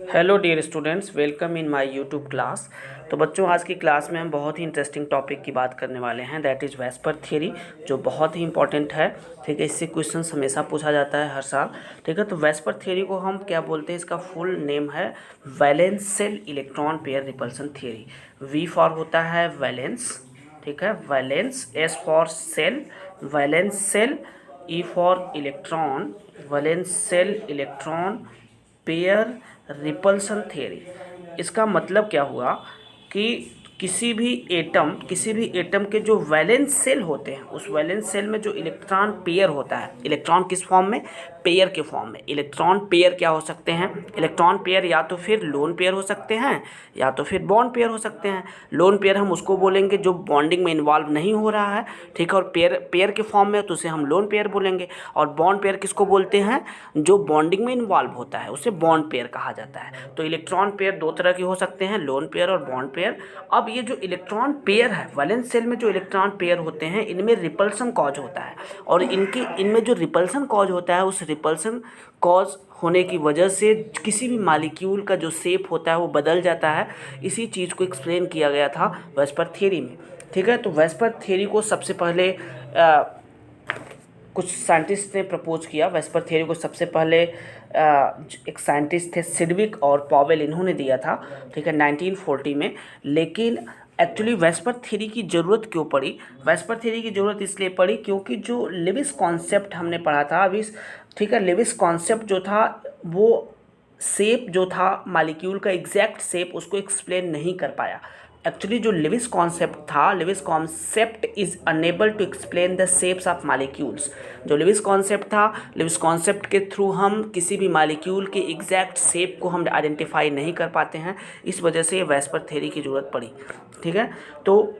Hello dear students, welcome in my YouTube class. तो बच्चों, आज की क्लास में हम बहुत ही इंटरेस्टिंग टॉपिक की बात करने वाले हैं, दैट इज़ वेस्पर थ्योरी, जो बहुत ही इंपॉर्टेंट है। ठीक है, इससे क्वेश्चंस हमेशा पूछा जाता है हर साल। ठीक है, तो वेस्पर थ्योरी को हम क्या बोलते हैं, इसका फुल नेम है valence shell electron pair repulsion theory. V for होता है वैलेंस, ठीक है, valence, S for shell, valence shell, E for electron, valence shell electron pair repulsion theory. इसका मतलब क्या हुआ कि किसी भी एटम के जो वैलेंस सेल होते हैं, उस वैलेंस सेल में जो इलेक्ट्रॉन पेयर होता है, इलेक्ट्रॉन किस फॉर्म में, पेयर के फॉर्म में। इलेक्ट्रॉन पेयर क्या हो सकते हैं, इलेक्ट्रॉन पेयर या तो फिर लोन पेयर हो सकते हैं या तो फिर बॉन्ड पेयर हो सकते हैं। लोन पेयर हम उसको बोलेंगे जो बॉन्डिंग में इन्वॉल्व नहीं हो रहा है, ठीक है, और पेयर पेयर के फॉर्म में तो उसे हम लोन पेयर बोलेंगे। और बॉन्ड पेयर किसको बोलते हैं, जो बॉन्डिंग में इन्वॉल्व होता है, उसे बॉन्ड पेयर कहा जाता है। तो इलेक्ट्रॉन पेयर दो तरह के हो सकते हैं, लोन पेयर और बॉन्ड पेयर। अब ये जो इलेक्ट्रॉन पेयर है, वैलेंस सेल में जो इलेक्ट्रॉन पेयर होते हैं, इनमें रिपल्सन कॉज होता है, और इनमें जो रिपल्सन कॉज होता है, उस रिपल्सन कॉज होने की वजह से किसी भी मालिक्यूल का जो शेप होता है वो बदल जाता है। इसी चीज़ को एक्सप्लेन किया गया था वेस्पर थ्योरी में। ठीक है, तो वेस्पर थ्योरी को सबसे पहले कुछ साइंटिस्ट ने प्रपोज किया। वेस्पर थ्योरी को सबसे पहले एक साइंटिस्ट थे सिडविक और पॉवेल, इन्होंने दिया था, ठीक है, 1940 में। लेकिन एक्चुअली वेस्पर थ्योरी की ज़रूरत क्यों पड़ी, वेस्पर थ्योरी की ज़रूरत इसलिए पड़ी क्योंकि जो लेविस कॉन्सेप्ट हमने पढ़ा था अभी, ठीक है, लेविस कॉन्सेप्ट जो था वो शेप जो था मालिक्यूल का, एग्जैक्ट शेप उसको एक्सप्लेन नहीं कर पाया। एक्चुअली जो लेविस कॉन्सेप्ट था, Lewis concept is unable to explain the shapes of molecules. जो लेविस कॉन्सेप्ट था, लेविस कॉन्सेप्ट के थ्रू हम किसी भी मालिक्यूल के एग्जैक्ट शेप को हम आइडेंटिफाई नहीं कर पाते हैं। इस वजह से वेस्पर थ्योरी की ज़रूरत पड़ी। ठीक है, तो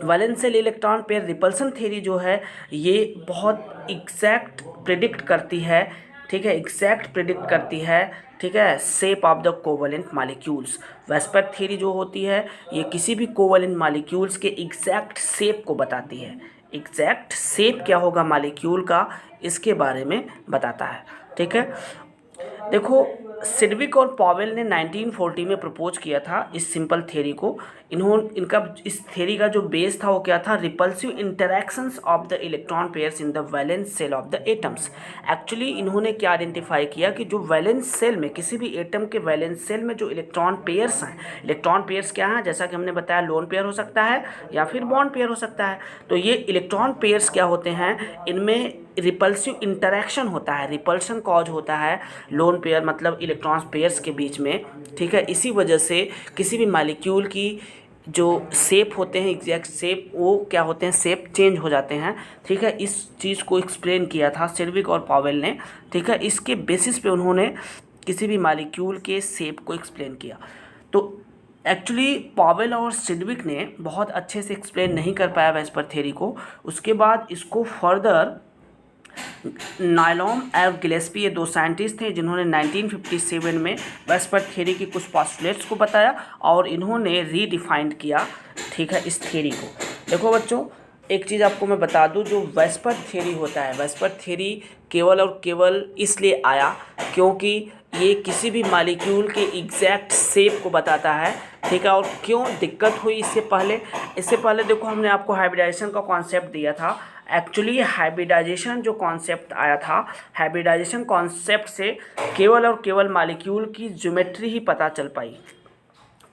valence shell electron pair repulsion theory जो है, ये बहुत एग्जैक्ट प्रिडिक्ट करती है, ठीक है, एग्जैक्ट प्रिडिक्ट करती है, ठीक है, shape of the covalent molecules. VSEPR theory जो होती है, ये किसी भी कोवलेंट मालिक्यूल्स के एग्जैक्ट शेप को बताती है। एग्जैक्ट शेप क्या होगा मालिक्यूल का, इसके बारे में बताता है। ठीक है, देखो, सिडविक और पॉवेल ने 1940 में प्रपोज किया था इस सिंपल थ्योरी को। इनका इस थ्योरी का जो बेस था वो क्या था, repulsive interactions of the electron pairs in the valence shell of the atoms. Actually इन्होंने क्या आइडेंटिफाई किया कि जो वैलेंस सेल में, किसी भी एटम के वैलेंस सेल में जो इलेक्ट्रॉन पेयर्स हैं, इलेक्ट्रॉन पेयर्स क्या हैं, जैसा कि हमने बताया, लोन पेयर हो सकता है या फिर बॉन्ड पेयर हो सकता है। तो ये इलेक्ट्रॉन पेयर्स क्या होते हैं, इनमें रिपल्सिव इंटरैक्शन होता है, रिपल्शन कॉज होता है लोन पेयर मतलब इलेक्ट्रॉन पेयर्स के बीच में। ठीक है, इसी वजह से किसी भी मालिक्यूल की जो शेप होते हैं, एग्जैक्ट शेप, वो क्या होते हैं, शेप चेंज हो जाते हैं। ठीक है, इस चीज़ को एक्सप्लेन किया था सिडविक और पॉवेल ने। ठीक है, इसके बेसिस पे उन्होंने किसी भी मालिक्यूल के शेप को एक्सप्लेन किया। तो एक्चुअली पॉवेल और सिडविक ने बहुत अच्छे से एक्सप्लेन नहीं कर पाया वेस्पर थ्योरी को। उसके बाद इसको फर्दर नायलॉम और गिलेस्पी, ये दो साइंटिस्ट थे जिन्होंने 1957 में वेस्पर थ्योरी की कुछ पॉस्टुलेट्स को बताया और इन्होंने रीडिफाइंड किया, ठीक है, इस थ्योरी को। देखो बच्चों, एक चीज़ आपको मैं बता दूं, जो वेस्पर थ्योरी होता है, वेस्पर थ्योरी केवल और केवल इसलिए आया क्योंकि ये किसी भी मालिक्यूल के एग्जैक्ट शेप को बताता है। ठीक है, और क्यों दिक्कत हुई इससे पहले देखो, हमने आपको हाइब्रिडाइजेशन का कॉन्सेप्ट दिया था। एक्चुअली हाइब्रिडाइजेशन जो कॉन्सेप्ट आया था, हाइब्रिडाइजेशन कॉन्सेप्ट से केवल और केवल मालिक्यूल की ज्योमेट्री ही पता चल पाई।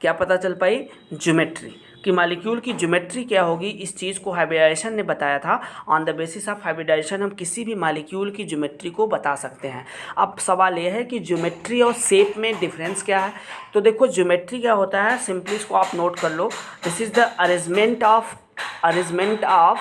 क्या पता चल पाई, ज्योमेट्री, कि मालिक्यूल की ज्योमेट्री क्या होगी, इस चीज़ को हाइब्रिडाइजेशन ने बताया था। On the basis of hybridization हम किसी भी मालिक्यूल की ज्योमेट्री को बता सकते हैं। अब सवाल यह है कि ज्योमेट्री और शेप में डिफरेंस क्या है। तो देखो, ज्योमेट्री क्या होता है, सिंपली इसको आप नोट कर लो, this is the arrangement of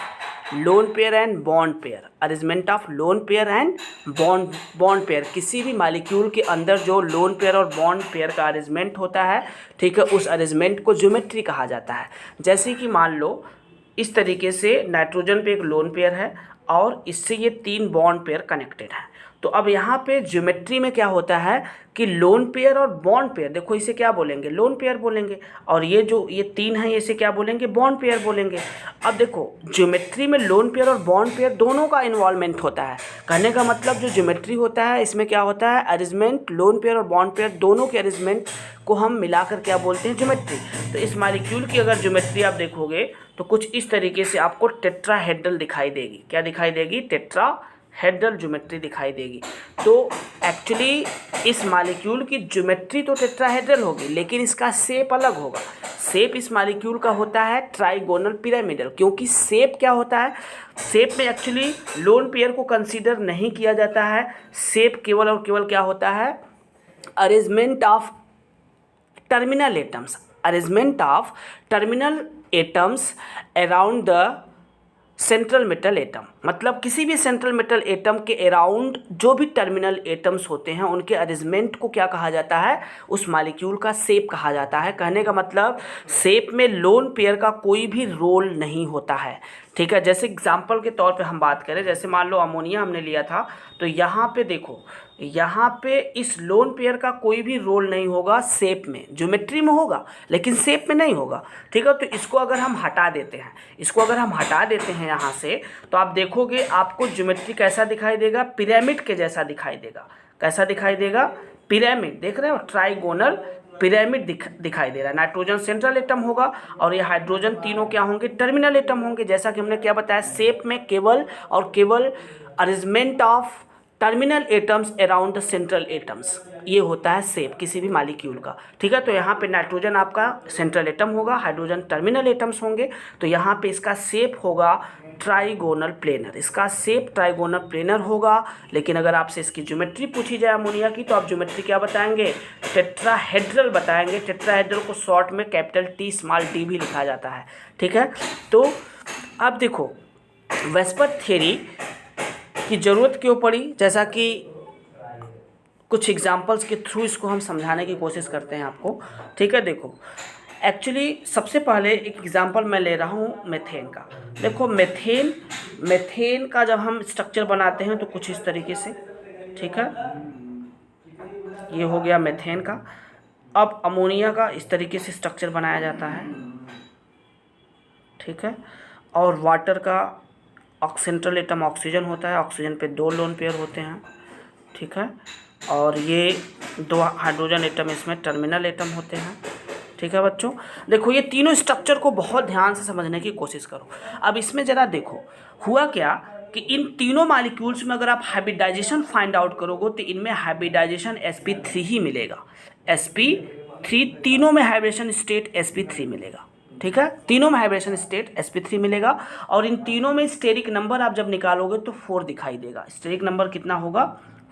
lone pair and bond pair, arrangement of lone pair and bond pair. किसी भी मालिक्यूल के अंदर जो लोन पेयर और बॉन्ड पेयर का अरेंजमेंट होता है, ठीक है, उस अरेंजमेंट को ज्योमेट्री कहा जाता है। जैसे कि मान लो इस तरीके से नाइट्रोजन पे एक लोन पेयर है और इससे ये 3 बॉन्ड पेयर कनेक्टेड है। तो अब यहाँ पे ज्योमेट्री में क्या होता है कि लोन पेयर और बॉन्ड पेयर, देखो इसे क्या बोलेंगे, लोन पेयर बोलेंगे, और ये जो ये 3 है इसे क्या बोलेंगे, बॉन्ड पेयर बोलेंगे। अब देखो ज्योमेट्री में लोन पेयर और बॉन्ड पेयर दोनों का इन्वॉल्वमेंट होता है। कहने का मतलब जो ज्योमेट्री होता है इसमें क्या होता है, अरेंजमेंट, लोन पेयर और बॉन्ड पेयर दोनों के अरेंजमेंट को हम मिलाकर क्या बोलते हैं, ज्योमेट्री। तो इस मॉलिक्यूल की अगर ज्योमेट्री आप देखोगे तो कुछ इस तरीके से आपको टेट्राहेड्रल दिखाई देगी। क्या दिखाई देगी, टेट्राहेड्रल ज्योमेट्री दिखाई देगी। तो एक्चुअली इस मॉलिक्यूल की ज्योमेट्री तो टेट्राहेड्रल होगी, लेकिन इसका शेप अलग होगा। शेप इस मॉलिक्यूल का होता है ट्राइगोनल पिरामिडल, क्योंकि शेप क्या होता है, शेप में एक्चुअली लोन पेयर को कंसीडर नहीं किया जाता है। शेप केवल और केवल क्या होता है, arrangement of terminal atoms, arrangement of terminal atoms around the central metal atom. मतलब किसी भी सेंट्रल मेटल एटम के अराउंड जो भी टर्मिनल एटम्स होते हैं उनके अरेंजमेंट को क्या कहा जाता है, उस मॉलिक्यूल का शेप कहा जाता है। कहने का मतलब शेप में लोन पेयर का कोई भी रोल नहीं होता है। ठीक है, जैसे एग्जांपल के तौर पे हम बात करें, जैसे मान लो अमोनिया हमने लिया था, तो यहाँ पे देखो, यहाँ पे इस लोन पेयर का कोई भी रोल नहीं होगा शेप में, ज्योमेट्री में होगा लेकिन शेप में नहीं होगा। ठीक है, तो इसको अगर हम हटा देते हैं, इसको अगर हम हटा देते हैं यहाँ से, तो आप देखोगे आपको ज्योमेट्री कैसा दिखाई देगा, पिरामिड के जैसा दिखाई देगा। कैसा दिखाई देगा, पिरामिड, देख रहे हो, ट्राइगोनल पिरामिड दिखाई दे रहा है। नाइट्रोजन सेंट्रल एटम होगा और ये हाइड्रोजन तीनों क्या होंगे, टर्मिनल एटम होंगे। जैसा कि हमने क्या बताया, शेप में केवल और केवल arrangement of terminal atoms around the central atoms, ये होता है शेप किसी भी मॉलिक्यूल का। ठीक है, तो यहाँ पे नाइट्रोजन आपका सेंट्रल एटम होगा, हाइड्रोजन टर्मिनल एटम्स होंगे, तो यहाँ पे इसका शेप होगा ट्राइगोनल प्लेनर, इसका शेप ट्राइगोनल प्लेनर होगा। लेकिन अगर आपसे इसकी ज्योमेट्री पूछी जाए अमोनिया की, तो आप ज्योमेट्री क्या बताएंगे, टेट्राहेड्रल बताएंगे। टेट्राहेड्रल को शॉर्ट में कैपिटल T स्मॉल t भी लिखा जाता है। ठीक है, तो अब देखो वेस्पर थ्योरी की ज़रूरत क्यों पड़ी, जैसा कि कुछ एग्जांपल्स के थ्रू इसको हम समझाने की कोशिश करते हैं आपको। ठीक है, देखो एक्चुअली सबसे पहले एक एग्जांपल मैं ले रहा हूँ मेथेन का। देखो मेथेन का जब हम स्ट्रक्चर बनाते हैं तो कुछ इस तरीके से, ठीक है, ये हो गया मेथेन का। अब अमोनिया का इस तरीके से स्ट्रक्चर बनाया जाता है। ठीक है, और वाटर का सेंट्रल एटम ऑक्सीजन होता है, ऑक्सीजन पे 2 लोन पेयर होते हैं। ठीक है, और ये 2 हाइड्रोजन एटम इसमें टर्मिनल एटम होते हैं। ठीक है बच्चों, देखो ये तीनों स्ट्रक्चर को बहुत ध्यान से समझने की कोशिश करो। अब इसमें ज़रा देखो हुआ क्या कि इन तीनों मॉलिक्यूल्स में अगर आप हाइब्रिडाइजेशन फाइंड आउट करोगे तो इनमें हाइब्रिडाइजेशन sp3 ही मिलेगा। sp3 तीनों में हाइब्रिडेशन स्टेट sp3 मिलेगा। ठीक है, तीनों में हाइब्रिडेशन स्टेट sp3 मिलेगा, और इन तीनों में स्टेरिक नंबर आप जब निकालोगे तो 4 दिखाई देगा। स्टेरिक नंबर कितना होगा,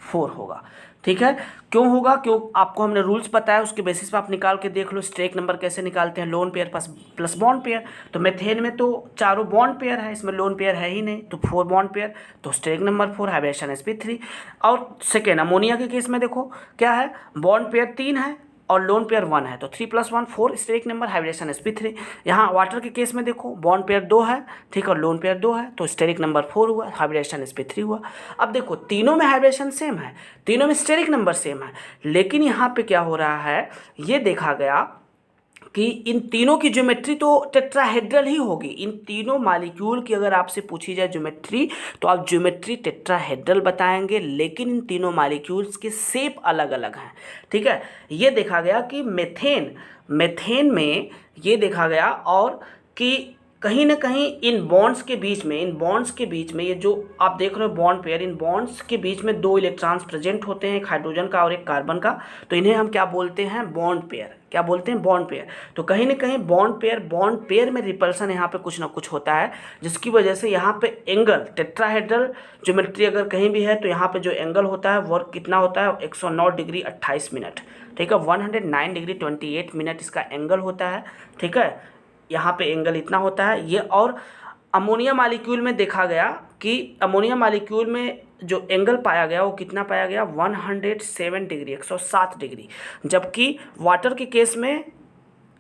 4 होगा। ठीक है, क्यों होगा, क्यों, आपको हमने रूल्स बताया, उसके बेसिस पे आप निकाल के देख लो स्टेरिक नंबर कैसे निकालते हैं, lone pair plus bond pair. तो मेथेन में तो चारों बॉन्ड पेयर है, इसमें लोन पेयर है ही नहीं, तो 4 बॉन्ड पेयर, तो स्टेरिक नंबर 4, हाइब्रिडेशन sp3। और सेकेंड अमोनिया के केस में देखो क्या है, बॉन्ड पेयर 3 है और लोन पेयर 1 है, तो 3 + 1 4 स्टेरिक नंबर, हाइब्रिडेशन sp3। यहाँ वाटर के केस में देखो बॉन्ड पेयर 2 है, ठीक, और लोन पेयर 2 है, तो स्टेरिक नंबर 4 हुआ, हाइब्रिडेशन sp3 हुआ। अब देखो तीनों में हाइब्रिडेशन सेम है, तीनों में स्टेरिक नंबर सेम है, लेकिन यहाँ पे क्या हो रहा है, ये देखा गया कि इन तीनों की ज्योमेट्री तो टेट्राहेड्रल ही होगी। इन तीनों मॉलिक्यूल की अगर आपसे पूछी जाए ज्योमेट्री, तो आप ज्योमेट्री टेट्राहेड्रल बताएंगे, लेकिन इन तीनों मॉलिक्यूल्स के शेप अलग अलग हैं। ठीक है, ये देखा गया कि मेथेन में ये देखा गया, और कि कहीं ना कहीं इन बॉन्ड्स के बीच में ये जो आप देख रहे हो बॉन्ड पेयर, इन बॉन्ड्स के बीच में 2 इलेक्ट्रॉन्स प्रेजेंट होते हैं, एक हाइड्रोजन का और एक कार्बन का, तो इन्हें हम क्या बोलते हैं, बॉन्ड पेयर। क्या बोलते हैं, बॉन्ड पेयर। तो कहीं ना कहीं बॉन्ड पेयर में रिपल्सन यहाँ पे कुछ ना कुछ होता है, जिसकी वजह से यहाँ पे एंगल, टेट्राहेड्रल ज्योमेट्री अगर कहीं भी है तो यहाँ पे जो एंगल होता है वो कितना होता है, 109 डिग्री 28 मिनट। ठीक है, 109 डिग्री 28 मिनट इसका एंगल होता है। ठीक है, यहाँ पे एंगल इतना होता है ये। और अमोनिया मॉलिक्यूल में देखा गया कि अमोनिया मॉलिक्यूल में जो एंगल पाया गया वो कितना पाया गया, 107 डिग्री 107 डिग्री, जबकि वाटर के केस में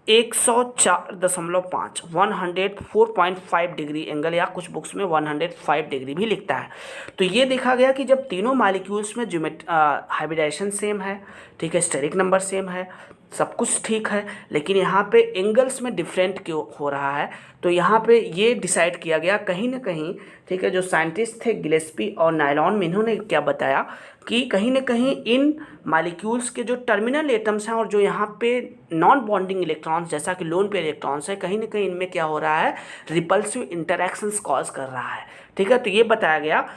104.5 104.5 डिग्री एंगल, या कुछ बुक्स में 105 डिग्री भी लिखता है। तो ये देखा गया कि जब तीनों मॉलिक्यूल्स में हाइब्रिडाइजेशन सेम है, ठीक है, स्टेरिक नंबर सेम है, सब कुछ ठीक है, लेकिन यहाँ पे एंगल्स में डिफरेंट क्यों हो रहा है, तो यहाँ पे ये डिसाइड किया गया कहीं ना कहीं, ठीक है, जो साइंटिस्ट थे गिलेस्पी और नायलॉन में, इन्होंने क्या बताया कि कहीं ना कहीं इन मॉलिक्यूल्स के जो टर्मिनल एटम्स हैं और जो यहाँ पे नॉन बॉन्डिंग इलेक्ट्रॉन्स जैसा कि लोन पेयर इलेक्ट्रॉन्स है, कहीं ना कहीं इनमें क्या हो रहा है, रिपल्सिव इंटरैक्शंस कॉज कर रहा है, ठीक है। तो ये बताया गया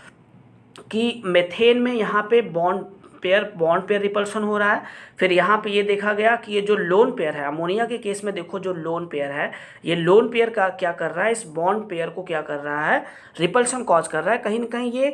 कि मेथेन में यहाँ पे बॉन्ड पेयर रिपल्सन हो रहा है। फिर यहाँ पे ये देखा गया कि ये जो लोन पेयर है, अमोनिया के केस में देखो जो लोन पेयर है, ये लोन पेयर का क्या कर रहा है, इस बॉन्ड पेयर को क्या कर रहा है, रिपल्सन कॉज कर रहा है। कहीं ना कहीं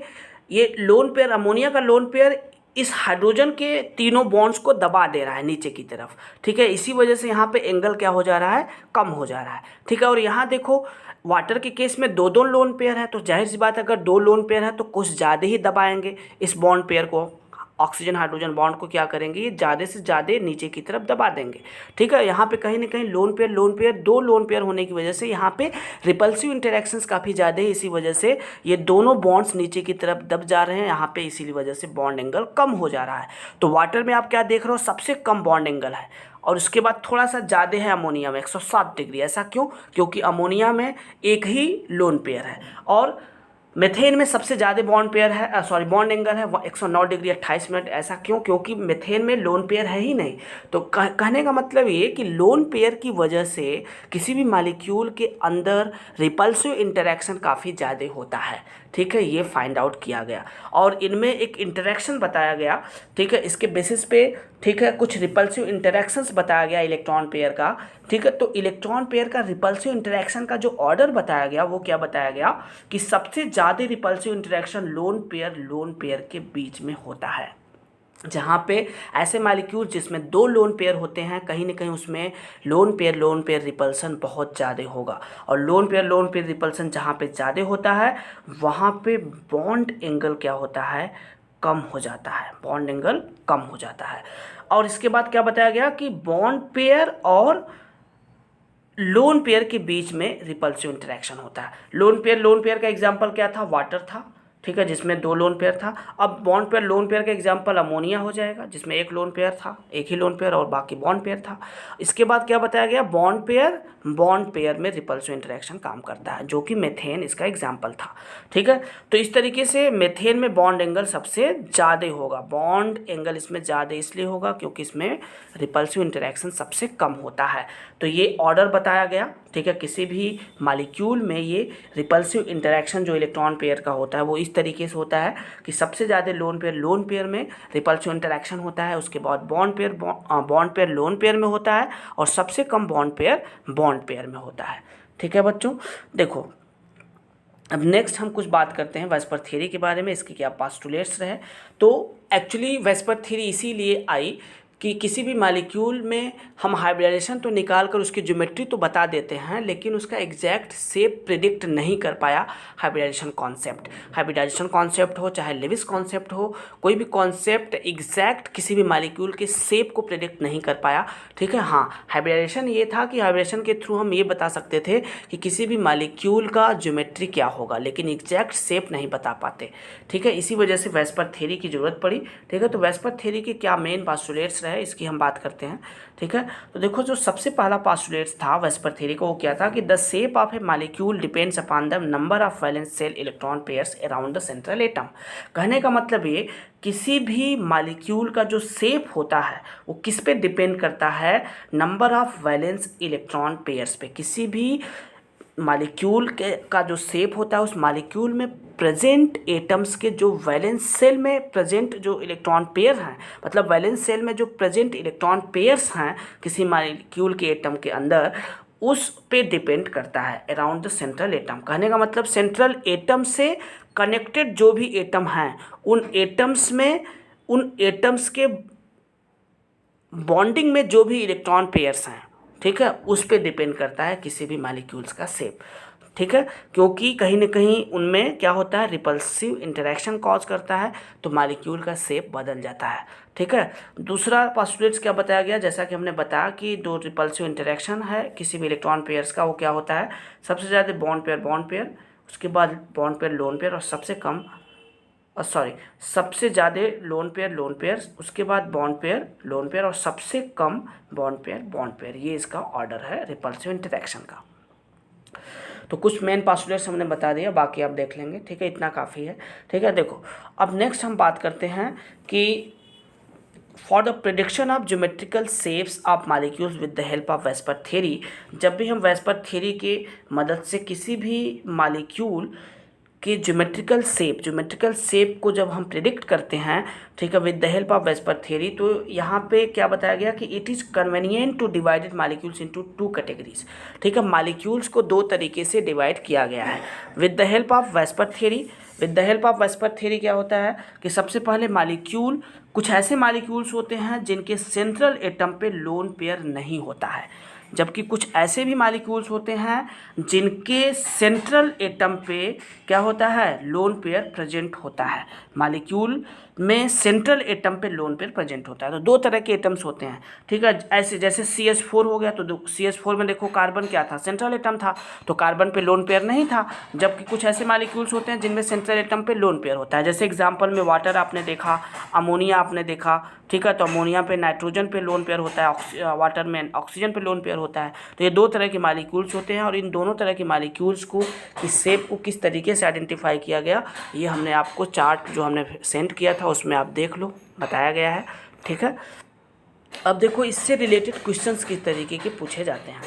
ये लोन पेयर, अमोनिया का लोन पेयर इस हाइड्रोजन के तीनों बॉन्ड्स को दबा दे रहा है नीचे की तरफ, ठीक है। इसी वजह से यहाँ पे एंगल क्या हो जा रहा है, कम हो जा रहा है, ठीक है। और यहाँ देखो वाटर के केस में दो लोन पेयर है, तो जाहिर सी बात है अगर दो लोन पेयर है तो कुछ ज़्यादा ही दबाएंगे इस बॉन्ड पेयर को, ऑक्सीजन हाइड्रोजन बॉन्ड को क्या करेंगे, ये ज़्यादा से ज़्यादा नीचे की तरफ दबा देंगे, ठीक है। यहाँ पे कहीं ना कहीं लोन पेयर दो लोन पेयर होने की वजह से यहाँ पे रिपल्सिव इंटरेक्शंस काफ़ी ज़्यादा है, इसी वजह से ये दोनों बॉन्ड्स नीचे की तरफ दब जा रहे हैं यहाँ पे, इसी वजह से बॉन्ड एंगल कम हो जा रहा है। तो वाटर में आप क्या देख रहे हो, सबसे कम बॉन्ड एंगल है, और उसके बाद थोड़ा सा ज़्यादा है अमोनिया में 107 डिग्री। ऐसा क्यों, क्योंकि अमोनिया में एक ही लोन पेयर है, और मेथेन में सबसे ज़्यादा बॉन्ड पेयर है, बॉन्ड एंगल है 109 डिग्री 28 मिनट। ऐसा क्यों, क्योंकि मेथेन में लोन पेयर है ही नहीं। तो कहने का मतलब ये कि लोन पेयर की वजह से किसी भी मॉलिक्यूल के अंदर रिपल्सिव इंटरेक्शन काफ़ी ज़्यादा होता है, ठीक है, ये फाइंड आउट किया गया। और इनमें एक इंटरेक्शन बताया गया, ठीक है, इसके बेसिस पे, ठीक है, कुछ रिपल्सिव इंटरेक्शंस बताया गया इलेक्ट्रॉन पेयर का, ठीक है। तो इलेक्ट्रॉन पेयर का रिपल्सिव इंटरेक्शन का जो ऑर्डर बताया गया वो क्या बताया गया कि सबसे ज़्यादा रिपल्सिव इंटरेक्शन लोन पेयर के बीच में होता है। जहाँ पे ऐसे मॉलिक्यूल जिसमें दो लोन पेयर होते हैं, कहीं ना कहीं उसमें लोन पेयर रिपल्सन बहुत ज़्यादा होगा, और लोन पेयर रिपल्सन जहाँ पे ज़्यादा होता है वहाँ पे बॉन्ड एंगल क्या होता है, कम हो जाता है, बॉन्ड एंगल कम हो जाता है। और इसके बाद क्या बताया गया कि बॉन्ड पेयर और लोन पेयर के बीच में रिपल्सिव इंटरेक्शन होता है। लोन पेयर का एग्जांपल क्या था, वाटर था, ठीक है, जिसमें दो लोन पेयर था। अब बॉन्ड पेयर लोन पेयर का एग्जांपल अमोनिया हो जाएगा, जिसमें एक लोन पेयर था, एक ही लोन पेयर, और बाकी बॉन्ड पेयर था। इसके बाद क्या बताया गया, बॉन्ड पेयर में रिपल्सिव इंटरेक्शन काम करता है, जो कि मेथेन इसका एग्जाम्पल था, ठीक है। तो इस तरीके से मेथेन में बॉन्ड एंगल सबसे ज़्यादा होगा, बॉन्ड एंगल इसमें ज़्यादा इसलिए होगा क्योंकि इसमें रिपल्सिव इंटरेक्शन सबसे कम होता है। तो ये ऑर्डर बताया गया, ठीक है, किसी भी मॉलिक्यूल में ये रिपल्सिव इंटरेक्शन जो इलेक्ट्रॉन पेयर का होता है वो इस तरीके से होता है कि सबसे ज़्यादा लोन पेयर में रिपल्सिव इंटरेक्शन होता है, उसके बाद बॉन्ड पेयर लोन पेयर में होता है, और सबसे कम बॉन्ड पेयर में होता है, ठीक है बच्चों। देखो अब नेक्स्ट हम कुछ बात करते हैं वेस्पर थ्योरी के बारे में, इसके क्या पोस्टुलेट्स रहे। तो एक्चुअली वेस्पर थ्योरी इसीलिए आई कि किसी भी मॉलिक्यूल में हम हाइब्रिडाइजेशन तो निकाल कर उसकी ज्योमेट्री तो बता देते हैं, लेकिन उसका एग्जैक्ट शेप प्रिडिक्ट नहीं कर पाया हाइब्रिडाइजेशन कॉन्सेप्ट हो चाहे लेविस कॉन्सेप्ट हो, कोई भी कॉन्सेप्ट एग्जैक्ट किसी भी मॉलिक्यूल के शेप को प्रिडिक्ट नहीं कर पाया, ठीक है। हाँ, हाइब्रिडाइजेशन ये था कि हाइब्रिडाइजेशन के थ्रू हम ये बता सकते थे कि किसी भी मॉलिक्यूल का ज्योमेट्री क्या होगा, लेकिन एग्जैक्ट शेप नहीं बता पाते, ठीक है। इसी वजह से वेस्पर थ्योरी की ज़रूरत पड़ी, ठीक है। तो वेस्पर थ्योरी के क्या मेन पोस्टुलेट्स है इसकी हम बात करते हैं, ठीक है। तो देखो जो सबसे पहला पोस्टुलेट्स था वेस्पर थ्योरी को, वो क्या था कि the shape of a molecule depends upon the number of valence shell electron pairs around the central atom. कहने का मतलब ये, किसी भी मॉलिक्यूल का जो शेप होता है वो किस पे डिपेंड करता है, number of valence electron pairs पे। किसी भी मॉलिक्यूल का जो शेप होता है उस मॉलिक्यूल में प्रेजेंट एटम्स के जो वैलेंस सेल में प्रेजेंट जो इलेक्ट्रॉन पेयर हैं, मतलब वैलेंस सेल में जो प्रेजेंट इलेक्ट्रॉन पेयर्स हैं किसी मॉलिक्यूल के एटम के अंदर, उस पे डिपेंड करता है अराउंड द सेंट्रल एटम। कहने का मतलब सेंट्रल एटम से कनेक्टेड जो भी एटम हैं उन एटम्स के बॉन्डिंग में जो भी इलेक्ट्रॉन पेयर्स हैं, ठीक है, उस पे डिपेंड करता है किसी भी मॉलिक्यूल्स का शेप, ठीक है। क्योंकि कहीं ना कहीं उनमें क्या होता है, रिपल्सिव इंटरेक्शन कॉज करता है, तो मॉलिक्यूल का शेप बदल जाता है, ठीक है। दूसरा पोस्टुलेट्स क्या बताया गया, जैसा कि हमने बताया कि दो रिपल्सिव इंटरेक्शन है किसी भी इलेक्ट्रॉन पेयर्स का, वो क्या होता है, सबसे ज़्यादा बॉन्ड पेयर, उसके बाद बॉन्ड पेयर लोन पेयर, और सबसे कम सबसे ज़्यादा लोन पेयर, उसके बाद बॉन्ड पेयर लोन पेयर, और सबसे कम बॉन्ड पेयर, ये इसका ऑर्डर है रिपल्सिव इंटरेक्शन का। तो कुछ मेन पोस्टुलेट्स हमने बता दिया, बाकी आप देख लेंगे, ठीक है, इतना काफ़ी है, ठीक है। देखो अब नेक्स्ट हम बात करते हैं कि for the prediction of geometrical shapes of molecules with the help of VSEPR theory, जब भी हम वेस्पर थ्योरी के मदद से किसी भी मॉलिक्यूल के ज्योमेट्रिकल शेप को जब हम प्रिडिक्ट करते हैं, ठीक है, with the help of VSEPR theory, तो यहाँ पे क्या बताया गया कि it is convenient two divided molecules into two categories, ठीक है, मॉलिक्यूल्स को दो तरीके से डिवाइड किया गया है with the help of VSEPR theory. With the help of VSEPR theory क्या होता है कि सबसे पहले मॉलिक्यूल, कुछ ऐसे मॉलिक्यूल्स होते हैं जिनके सेंट्रल एटम पे लोन पेयर नहीं होता है, जबकि कुछ ऐसे भी मॉलिक्यूल्स होते हैं जिनके सेंट्रल एटम पे क्या होता है, लोन पेयर प्रेजेंट होता है। मॉलिक्यूल में सेंट्रल एटम पे लोन पेयर प्रेजेंट होता है, तो दो तरह के एटम्स होते हैं, ठीक है। ऐसे जैसे CH4 हो गया, तो CH4 में देखो कार्बन क्या था, सेंट्रल एटम था, तो कार्बन पे लोन पेयर नहीं था, जबकि कुछ ऐसे मॉलिक्यूल्स होते हैं जिनमें सेंट्रल एटम पे लोन पेयर होता है। जैसे एग्जाम्पल में वाटर आपने देखा, अमोनिया आपने देखा, ठीक है, तो अमोनिया पे नाइट्रोजन पे लोन पेयर होता है, वाटर में ऑक्सीजन पे लोन पेयर होता है। तो ये दो तरह के मॉलिक्यूल्स होते हैं, और इन दोनों तरह के मॉलिक्यूल्स को की शेप को किस तरीके से आइडेंटिफाई किया गया, ये हमने आपको चार्ट जो हमने सेंड किया था उसमें आप देख लो, बताया गया है, ठीक है। अब देखो इससे रिलेटेड क्वेश्चंस किस तरीके के पूछे जाते हैं,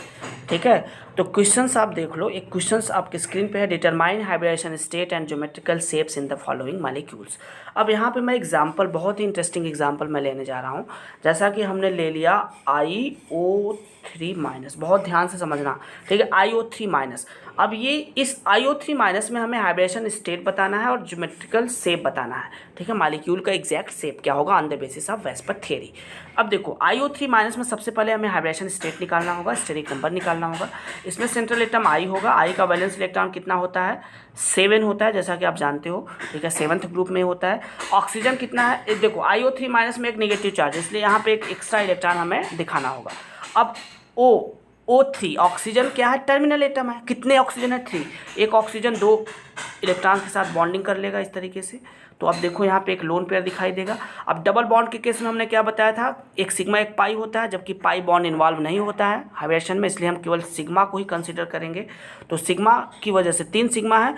ठीक है। तो क्वेश्चंस आप देख लो, एक क्वेश्चंस आपके स्क्रीन पे है, determine hybridization state and geometrical shapes in the following molecules. अब यहाँ पे मैं एग्जांपल, बहुत ही इंटरेस्टिंग एग्जांपल मैं लेने जा रहा हूँ। जैसा कि हमने ले लिया IO3-, बहुत ध्यान से समझना, ठीक है, IO3-। अब ये इस IO3- में हमें हाइब्रिडेशन स्टेट बताना है और ज्योमेट्रिकल शेप बताना है, ठीक है, मॉलिक्यूल का एग्जैक्ट शेप क्या होगा on the basis of VSEPR theory. अब देखो IO3- में सबसे पहले हमें हाइब्रिडेशन स्टेट निकालना होगा, स्टेरिक नंबर निकालना होगा। इसमें सेंट्रल एटम I होगा, I का वैलेंस इलेक्ट्रॉन कितना होता है, 7 होता है, जैसा कि आप जानते हो, ठीक है, 7th ग्रुप में होता है। ऑक्सीजन कितना है, देखो IO3- में एक नेगेटिव चार्ज, इसलिए यहाँ पे एक एक्स्ट्रा इलेक्ट्रॉन हमें दिखाना होगा। अब O3 ऑक्सीजन क्या है, टर्मिनल एटम है, कितने ऑक्सीजन है, 3, एक ऑक्सीजन 2 इलेक्ट्रॉन के साथ बॉन्डिंग कर लेगा इस तरीके से। तो अब देखो यहाँ पे एक लोन पेयर दिखाई देगा। अब डबल बॉन्ड के केस में हमने क्या बताया था, एक सिग्मा एक पाई होता है, जबकि पाई बॉन्ड इन्वॉल्व नहीं होता है हाइब्रिडेशन में, इसलिए हम केवल सिग्मा को ही कंसिडर करेंगे। तो सिग्मा की वजह से 3 सिग्मा है,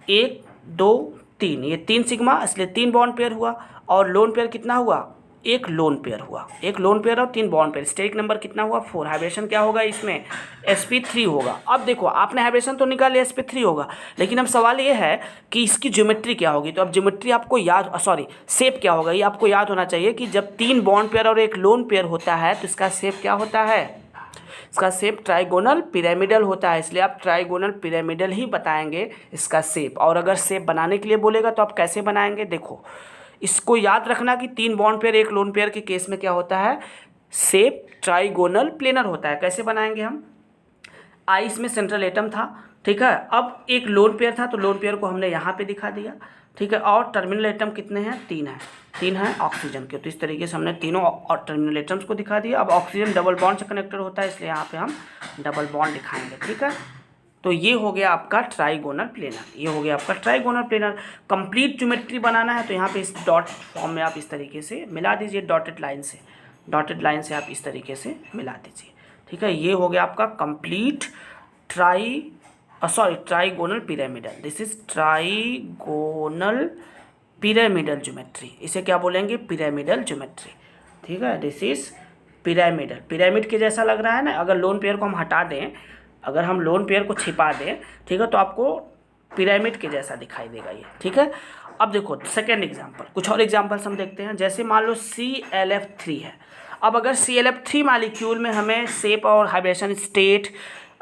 1 2 3, ये 3 सिग्मा, इसलिए 3 बॉन्ड पेयर हुआ। और लोन पेयर कितना हुआ, एक लोन पेयर हुआ, एक लोन पेयर और 3 बॉन्ड पेयर। स्टेरिक नंबर कितना हुआ, 4। हाइब्रिडेशन क्या होगा इसमें, sp3 होगा। अब देखो आपने हाइब्रिडेशन तो निकाले, sp3 होगा, लेकिन अब सवाल ये है कि इसकी ज्योमेट्री क्या होगी। तो अब ज्योमेट्री आपको शेप क्या होगा, ये आपको याद होना चाहिए कि जब 3 बॉन्ड पेयर और एक लोन पेयर होता है तो इसका शेप क्या होता है, इसका शेप ट्राइगोनल पिरामिडल होता है, इसलिए आप ट्राइगोनल पिरामिडल ही बताएंगे इसका शेप। और अगर शेप बनाने के लिए बोलेगा तो आप कैसे बनाएंगे, देखो इसको याद रखना कि 3 बॉन्ड पेयर एक लोन पेयर के केस में क्या होता है, शेप ट्राइगोनल प्लेनर होता है। कैसे बनाएंगे हम, आइस में सेंट्रल एटम था, ठीक है, अब एक लोन पेयर था, तो लोन पेयर को हमने यहाँ पे दिखा दिया, ठीक है, और टर्मिनल एटम कितने हैं, 3 हैं ऑक्सीजन के। तो इस तरीके से हमने तीनों और टर्मिनल एटम्स को दिखा दिया। अब ऑक्सीजन डबल बॉन्ड से कनेक्टेड होता है, इसलिए यहाँ पे हम डबल बॉन्ड दिखाएंगे, ठीक है। तो ये हो गया आपका ट्राइगोनल प्लेनर, ये हो गया आपका ट्राइगोनल प्लेनर। कंप्लीट ज्योमेट्री बनाना है तो यहाँ पे इस डॉट फॉर्म में आप इस तरीके से मिला दीजिए, डॉटेड लाइन से आप इस तरीके से मिला दीजिए, ठीक है। ये हो गया आपका complete trigonal pyramidal. This is trigonal pyramidal geometry, इसे क्या बोलेंगे, पिरामिडल ज्योमेट्री, ठीक है। दिस इज पिरामिड के जैसा लग रहा है ना। अगर लोन पेयर को हम हटा दें, अगर हम लोन पेयर को छिपा दें, ठीक है, तो आपको पिरामिड के जैसा दिखाई देगा ये, ठीक है। अब देखो सेकेंड एग्जांपल, कुछ और एग्जांपल्स हम देखते हैं। जैसे मान लो ClF3 है। अब अगर ClF3 मॉलिक्यूल में हमें शेप और हाइब्रिडेशन स्टेट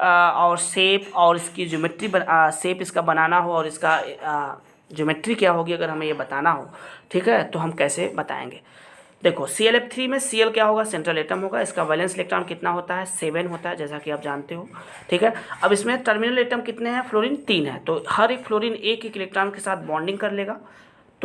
और शेप और इसकी ज्योमेट्री शेप इसका बनाना हो और इसका ज्योमेट्री क्या होगी अगर हमें ये बताना हो, ठीक है, तो हम कैसे बताएंगे। देखो ClF3 में Cl क्या होगा, सेंट्रल एटम होगा, इसका वैलेंस इलेक्ट्रॉन कितना होता है, 7 होता है, जैसा कि आप जानते हो, ठीक है। अब इसमें टर्मिनल एटम कितने हैं, फ्लोरीन 3 है, तो हर एक फ्लोरीन एक इलेक्ट्रॉन के साथ बॉन्डिंग कर लेगा।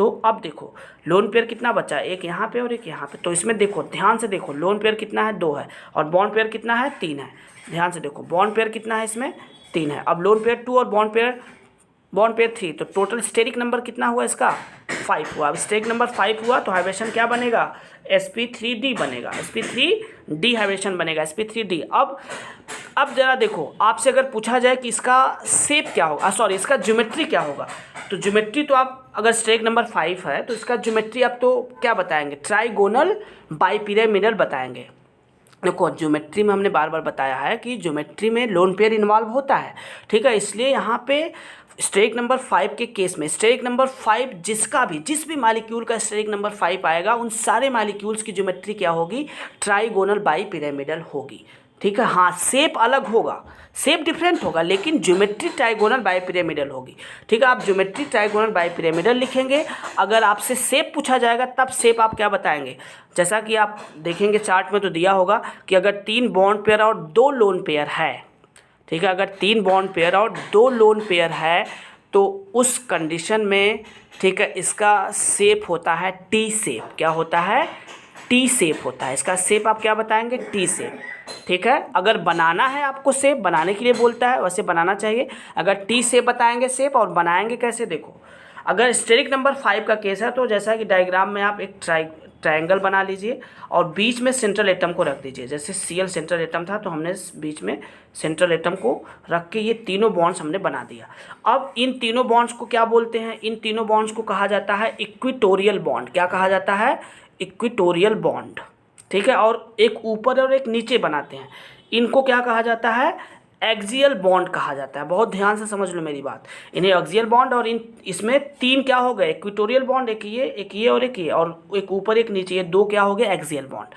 तो अब देखो लोन पेयर कितना बचा, एक यहाँ पे और एक यहाँ पे। तो इसमें देखो ध्यान से देखो, लोन पेयर कितना है, 2 है, और बॉन्ड पेयर कितना है, 3 है। ध्यान से देखो बॉन्ड पेयर कितना है, इसमें 3 है। अब लोन पेयर 2 और बॉन्ड पेयर 3, तो टोटल स्टेरिक नंबर कितना हुआ इसका, 5 हुआ। अब स्टेरिक नंबर 5 हुआ तो हाइब्रेशन क्या बनेगा, sp3d बनेगा, sp3d हाइब्रेशन बनेगा, sp3d। अब जरा देखो, आपसे अगर पूछा जाए कि इसका शेप क्या होगा, सॉरी इसका ज्योमेट्री क्या होगा, तो ज्योमेट्री तो आप अगर स्टेरिक नंबर 5 है तो इसका ज्योमेट्री आप तो क्या बताएंगे, ट्राइगोनल बाइपिरामिडल बताएंगे। देखो ज्योमेट्री में हमने बार बार बताया है कि ज्योमेट्री में लोन पेयर इन्वॉल्व होता है, ठीक है। इसलिए यहाँ पे स्टेरिक नंबर 5 के केस में स्टेरिक नंबर 5 जिस भी मालिक्यूल का स्टेरिक नंबर 5 आएगा, उन सारे मालिक्यूल्स की ज्योमेट्री क्या होगी, ट्राइगोनल बाइपिरामिडल होगी, ठीक है। हाँ शेप अलग होगा, शेप डिफरेंट होगा, लेकिन ज्योमेट्री ट्राइगोनल बाइपिरामिडल होगी, ठीक है। आप ज्योमेट्री ट्राइगोनल बाइपिरामिडल लिखेंगे। अगर आपसे शेप पूछा जाएगा तब शेप आप क्या बताएंगे, जैसा कि आप देखेंगे चार्ट में तो दिया होगा कि अगर 3 बॉन्ड पेयर और 2 लोन पेयर है, ठीक है, अगर 3 बॉन्ड पेयर और 2 लोन पेयर है तो उस कंडीशन में, ठीक है, इसका शेप होता है टी शेप। क्या होता है, टी शेप होता है। इसका शेप आप क्या बताएंगे, टी शेप, ठीक है। अगर बनाना है आपको, शेप बनाने के लिए बोलता है, वैसे बनाना चाहिए। अगर टी शेप बताएंगे शेप, और बनाएंगे कैसे, देखो अगर स्टेरिक नंबर 5 का केस है तो जैसा कि डायग्राम में आप एक ट्रायंगल बना लीजिए और बीच में सेंट्रल एटम को रख दीजिए। जैसे Cl सेंट्रल एटम था तो हमने बीच में सेंट्रल एटम को रख के ये तीनों बॉन्ड्स हमने बना दिया। अब इन तीनों बॉन्ड्स को क्या बोलते हैं, इन तीनों बॉन्ड्स को कहा जाता है इक्विटोरियल बॉन्ड। क्या कहा जाता है, इक्विटोरियल बॉन्ड, ठीक है। और एक ऊपर और एक नीचे बनाते हैं, इनको क्या कहा जाता है, एक्सियल बॉन्ड कहा जाता है। बहुत ध्यान से समझ लो मेरी बात, इन्हें एक्सियल बॉन्ड, और इसमें 3 क्या हो गए, इक्विटोरियल बॉन्ड, एक ये और एक ये, और एक ऊपर एक नीचे, ये 2 क्या हो गए, एक्सियल बॉन्ड।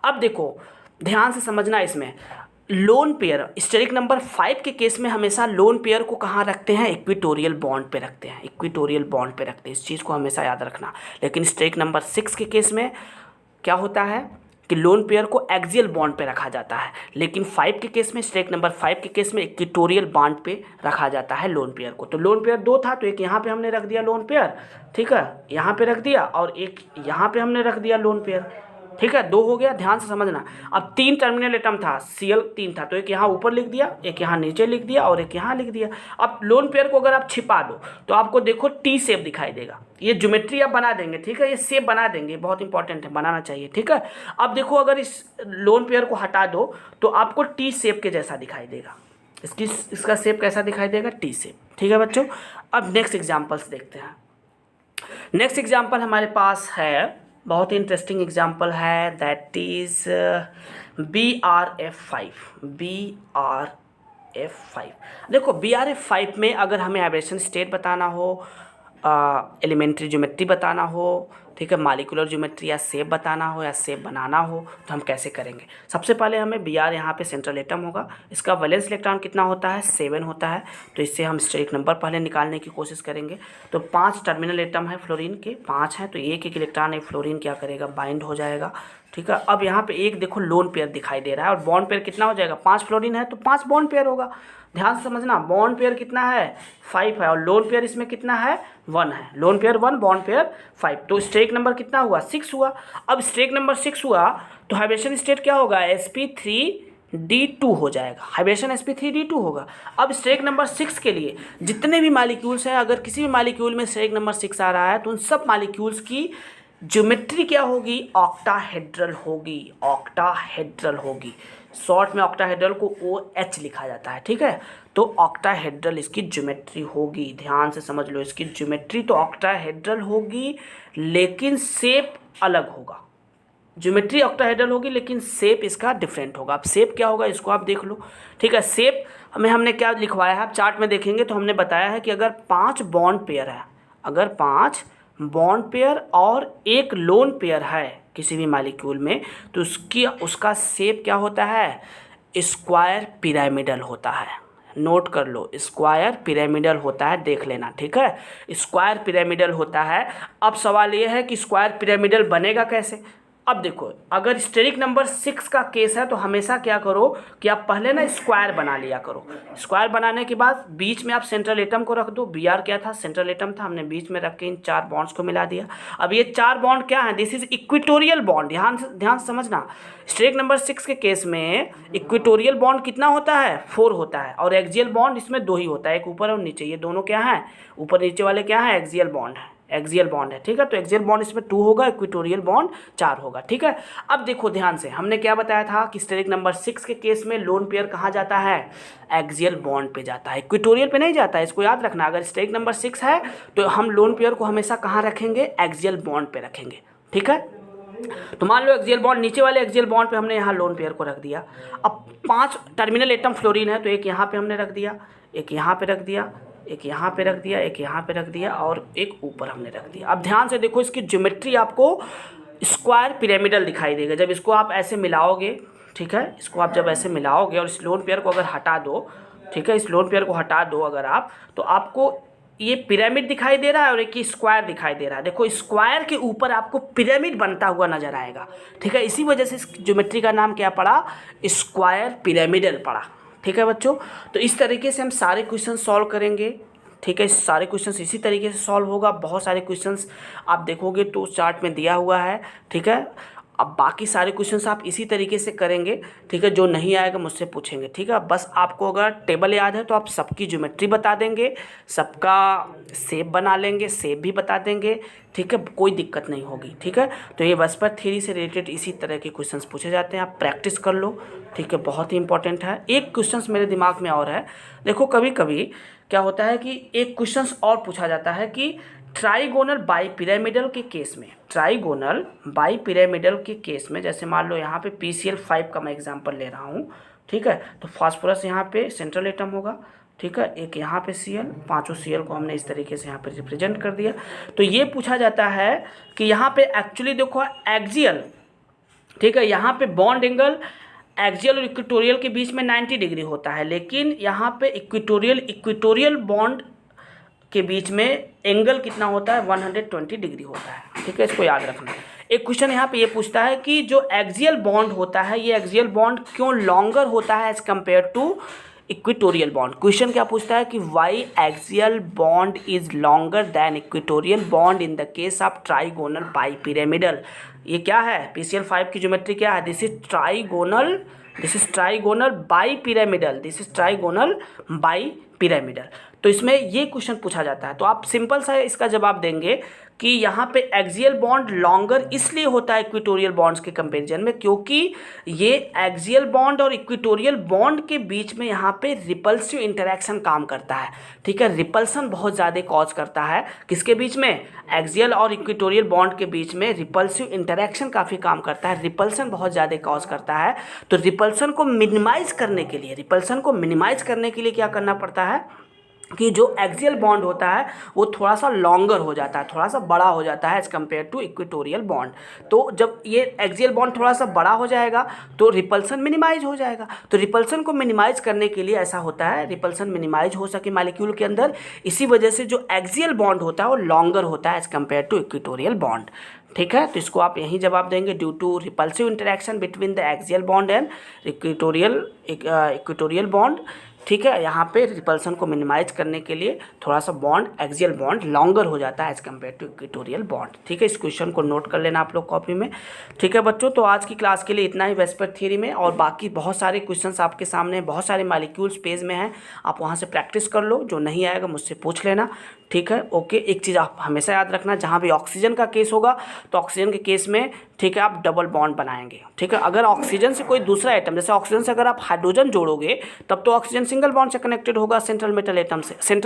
अब देखो ध्यान से समझना, इसमें लोन पेयर स्टेरिक नंबर 5 के केस में हमेशा लोन पेयर को कहाँ रखते हैं, इक्विटोरियल बॉन्ड पे रखते हैं, इक्विटोरियल बॉन्ड पे रखते हैं, इस चीज़ को हमेशा याद रखना। लेकिन स्टेरिक नंबर 6 के केस में क्या होता है कि लोन पेयर को एक्सियल बॉन्ड पे रखा जाता है, लेकिन 5 के केस में, स्टेरिक नंबर 5 के केस में इक्विटोरियल बॉन्ड पे रखा जाता है लोन पेयर को। तो लोन पेयर 2 था तो एक यहाँ पे हमने रख दिया लोन पेयर, ठीक है, यहाँ पे रख दिया, और एक यहाँ पे हमने रख दिया लोन पेयर, ठीक है, 2 हो गया। ध्यान से समझना। अब 3 टर्मिनल एटम था, Cl 3 था, तो एक यहाँ ऊपर लिख दिया, एक यहाँ नीचे लिख दिया, और एक यहाँ लिख दिया। अब लोन पेयर को अगर आप छिपा दो तो आपको देखो टी शेप दिखाई देगा। ये ज्योमेट्री आप बना देंगे, ठीक है, ये शेप बना देंगे, बहुत इंपॉर्टेंट है, बनाना चाहिए, ठीक है। अब देखो अगर इस लोन पेयर को हटा दो तो आपको टी शेप के जैसा दिखाई देगा। इसका शेप कैसा दिखाई देगा, टी शेप, ठीक है बच्चों। अब नेक्स्ट एग्जाम्पल्स देखते हैं। नेक्स्ट एग्जाम्पल हमारे पास है, बहुत ही इंटरेस्टिंग एग्जाम्पल है, दैट इज BRF5। देखो BRF5 में अगर हमें हाइब्रेशन स्टेट बताना हो, एलिमेंट्री ज्योमेट्री बताना हो, ठीक है, मालिकुलर ज्योमेट्री या शेप बताना हो या शेप बनाना हो, तो हम कैसे करेंगे। सबसे पहले हमें Br यहाँ पे सेंट्रल एटम होगा, इसका वैलेंस इलेक्ट्रॉन कितना होता है, 7 होता है, तो इससे हम स्टेरिक नंबर पहले निकालने की कोशिश करेंगे। तो 5 टर्मिनल एटम है फ्लोरीन के, 5 हैं, तो एक इलेक्ट्रॉन एक फ्लोरीन क्या करेगा, बाइंड हो जाएगा, ठीक है। अब यहाँ पे एक देखो लोन पेयर दिखाई दे रहा है, और बॉन्ड पेयर कितना हो जाएगा, 5 फ्लोरीन है तो 5 बॉन्ड पेयर होगा। ध्यान से समझना, बॉन्ड पेयर कितना है, 5 है, और लोन पेयर इसमें कितना है, 1 है। लोन पेयर 1, बॉन्ड पेयर 5, तो स्टेरिक नंबर कितना हुआ, 6 हुआ। अब स्टेरिक नंबर 6 हुआ तो हाइब्रेशन स्टेट क्या होगा, sp3d2 हो जाएगा, हाइब्रेशन sp3d2 होगा। अब स्टेरिक नंबर 6 के लिए जितने भी मालिक्यूल्स हैं, अगर किसी भी मालिक्यूल में स्टेरिक नंबर 6 आ रहा है तो उन सब मालिक्यूल्स की ज्योमेट्री क्या होगी, ऑक्टाहेड्रल होगी, ऑक्टाहेड्रल होगी। शॉर्ट में ऑक्टाहेड्रल को OH लिखा जाता है, ठीक है। तो ऑक्टाहेड्रल इसकी ज्योमेट्री होगी, ध्यान से समझ लो, इसकी ज्योमेट्री तो ऑक्टाहेड्रल होगी, लेकिन शेप अलग होगा। ज्योमेट्री ऑक्टाहेड्रल होगी लेकिन शेप इसका डिफरेंट होगा। अब शेप क्या होगा इसको आप देख लो, ठीक है। शेप में हमने क्या लिखवाया है, आप चार्ट में देखेंगे तो हमने बताया है कि अगर 5 बॉन्ड पेयर है, अगर 5 बॉन्ड पेयर और एक लोन पेयर है किसी भी मालिक्यूल में, तो उसका शेप क्या होता है, स्क्वायर पिरामिडल होता है। नोट कर लो, स्क्वायर पिरामिडल होता है, देख लेना, ठीक है, स्क्वायर पिरामिडल होता है। अब सवाल ये है कि स्क्वायर पिरामिडल बनेगा कैसे। अब देखो, अगर स्टेरिक नंबर 6 का केस है तो हमेशा क्या करो कि आप पहले ना स्क्वायर बना लिया करो। स्क्वायर बनाने के बाद बीच में आप सेंट्रल एटम को रख दो। बी आर क्या था, सेंट्रल एटम था, हमने बीच में रख के इन 4 बॉन्ड्स को मिला दिया। अब ये 4 बॉन्ड क्या है, दिस इज इक्विटोरियल बॉन्ड। ध्यान से समझना, स्टेरिक नंबर 6 के केस में इक्विटोरियल बॉन्ड कितना होता है, 4 होता है, और एक्सियल बॉन्ड इसमें 2 ही होता है, एक ऊपर और नीचे। ये दोनों क्या है, ऊपर नीचे वाले क्या है, एक्सियल बॉन्ड है, एक्सियल बॉन्ड है, ठीक है। तो एक्सियल बॉन्ड इसमें 2 होगा, इक्विटोरियल बॉन्ड 4 होगा, ठीक है। अब देखो ध्यान से, हमने क्या बताया था कि स्टेरिक नंबर 6 के केस में लोन पेयर कहाँ जाता है, एक्सियल बॉन्ड पे जाता है, इक्विटोरियल पे नहीं जाता है। इसको याद रखना, अगर स्टेरिक नंबर 6 है तो हम लोन पेयर को हमेशा कहाँ रखेंगे, एक्सियल बॉन्ड पे रखेंगे, ठीक है। तो मान लो एक्सियल बॉन्ड, नीचे वाले एक्सियल बॉन्ड पे हमने यहाँ लोन पेयर को रख दिया। अब 5 टर्मिनल एटम फ्लोरीन है, तो एक यहाँ पे हमने रख दिया, एक यहाँ पे रख दिया, एक यहाँ पे रख दिया, एक यहाँ पे रख दिया, और एक ऊपर हमने रख दिया। अब ध्यान से देखो, इसकी ज्योमेट्री आपको स्क्वायर पिरामिडल दिखाई देगा जब इसको आप ऐसे मिलाओगे, ठीक है। इसको आप जब ऐसे मिलाओगे और इस लोन पेयर को अगर हटा दो, ठीक है, इस लोन पेयर को हटा दो अगर आप, तो आपको ये पिरामिड दिखाई दे रहा है और एक ही स्क्वायर दिखाई दे रहा है। देखो, स्क्वायर के ऊपर आपको पिरामिड बनता हुआ नजर आएगा, ठीक है। इसी वजह से इस ज्योमेट्री का नाम क्या पड़ा, स्क्वायर पिरामिडल पड़ा, ठीक है बच्चों। तो इस तरीके से हम सारे क्वेश्चन सॉल्व करेंगे, ठीक है। सारे क्वेश्चंस इसी तरीके से सॉल्व होगा। बहुत सारे क्वेश्चंस आप देखोगे तो चार्ट में दिया हुआ है, ठीक है। अब बाकी सारे क्वेश्चंस आप इसी तरीके से करेंगे, ठीक है। जो नहीं आएगा मुझसे पूछेंगे, ठीक है। बस आपको अगर टेबल याद है तो आप सबकी ज्योमेट्री बता देंगे, सबका शेप बना लेंगे, शेप भी बता देंगे, ठीक है, कोई दिक्कत नहीं होगी, ठीक है। तो ये वेस्पर थ्योरी से रिलेटेड इसी तरह के क्वेश्चंस पूछे जाते हैं, आप प्रैक्टिस कर लो, ठीक है, बहुत ही इंपॉर्टेंट है। एक क्वेश्चंस मेरे दिमाग में और है, देखो कभी कभी क्या होता है कि एक क्वेश्चंस और पूछा जाता है कि ट्राइगोनल बाईपिरामिडल के केस में, ट्राइगोनल बाईपिरामिडल के केस में, जैसे मान लो यहाँ पे PCl5 का मैं एग्जांपल ले रहा हूँ, ठीक है। तो फास्फोरस यहाँ पे सेंट्रल एटम होगा, ठीक है, एक यहाँ पे Cl, पांचों Cl को हमने इस तरीके से यहाँ पे रिप्रेजेंट कर दिया। तो ये पूछा जाता है कि यहाँ पे एक्चुअली देखो एक्सियल, ठीक है, यहाँ पे बॉन्ड एंगल एक्सियल और इक्वेटोरियल के बीच में 90 डिग्री होता है, लेकिन यहाँ पे इक्वेटोरियल बॉन्ड के बीच में एंगल कितना होता है, 120 डिग्री होता है, ठीक है। इसको याद रखना। एक क्वेश्चन यहाँ पे ये पूछता है कि जो एक्सियल बॉन्ड होता है, ये एक्सियल बॉन्ड क्यों लॉन्गर होता है as compare to equatorial bond. Question क्या पूछता है कि why axial bond is longer than equatorial bond in the case of trigonal bipyramidal. ये क्या है, PCl5 की ज्योमेट्री क्या है, this is trigonal bipyramidal, this is trigonal bipyramidal. तो इसमें ये क्वेश्चन पूछा जाता है, तो आप सिंपल सा इसका जवाब देंगे कि यहाँ पे एक्सियल बॉन्ड लॉन्गर इसलिए होता है इक्वेटोरियल बॉन्ड्स के कंपैरिजन में, क्योंकि ये एक्सियल बॉन्ड और इक्वेटोरियल बॉन्ड के बीच में यहाँ पे रिपल्सिव इंटरेक्शन काम करता है, ठीक है। रिपल्सन बहुत ज़्यादा कॉज करता है, किसके बीच में, एक्सियल और इक्वेटोरियल बॉन्ड के बीच में रिपल्सिव इंटरेक्शन काफ़ी काम करता है, रिपल्सन बहुत ज़्यादा कॉज करता है। तो रिपल्सन को मिनिमाइज करने के लिए क्या करना पड़ता है कि जो एक्सियल बॉन्ड होता है वो थोड़ा सा लॉन्गर हो जाता है, थोड़ा सा बड़ा हो जाता है as compare to equatorial bond. तो जब ये एक्सियल बॉन्ड थोड़ा सा बड़ा हो जाएगा तो रिपल्सन मिनिमाइज हो जाएगा। तो रिपल्सन को मिनिमाइज करने के लिए ऐसा होता है, रिपल्सन मिनिमाइज हो सके मॉलिक्यूल के अंदर, इसी वजह से जो एक्सियल बॉन्ड होता है वो लॉन्गर होता है as compare to equatorial bond, ठीक है। तो इसको आप यही जवाब देंगे, due to repulsive interaction between the axial bond and equatorial bond, ठीक है। यहाँ पे रिपल्सन को मिनिमाइज करने के लिए थोड़ा सा बॉन्ड, एक्सियल बॉन्ड लॉन्गर हो जाता है as compare to equatorial bond, ठीक है। इस क्वेश्चन को नोट कर लेना आप लोग कॉपी में, ठीक है बच्चों। तो आज की क्लास के लिए इतना ही वेस्पर थ्योरी में, और बाकी बहुत सारे क्वेश्चंस आपके सामने, बहुत सारे मॉलिक्यूल्स पेज में हैं, आप वहाँ से प्रैक्टिस कर लो, जो नहीं आएगा मुझसे पूछ लेना, ठीक है। ओके, एक चीज़ आप हमेशा याद रखना, जहाँ भी ऑक्सीजन का केस होगा तो ऑक्सीजन के केस में, ठीक है, आप डबल बॉन्ड बनाएंगे, ठीक है। अगर ऑक्सीजन से कोई दूसरा एटम, जैसे ऑक्सीजन से अगर आप हाइड्रोजन जोड़ोगे तब तो ऑक्सीजन सिंगल बॉन्ड से कनेक्टेड होगा सेंट्रल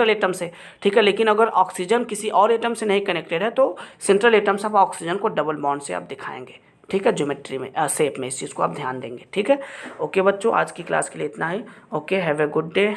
एटम से, ठीक है। लेकिन अगर ऑक्सीजन किसी और एटम से नहीं कनेक्टेड है तो सेंट्रल एटम से आप ऑक्सीजन को डबल बॉन्ड से आप दिखाएंगे, ठीक है, ज्योमेट्री में, शेप में, इस चीज़ को आप ध्यान देंगे, ठीक है। ओके बच्चों, आज की क्लास के लिए इतना ही। Okay, have a good day.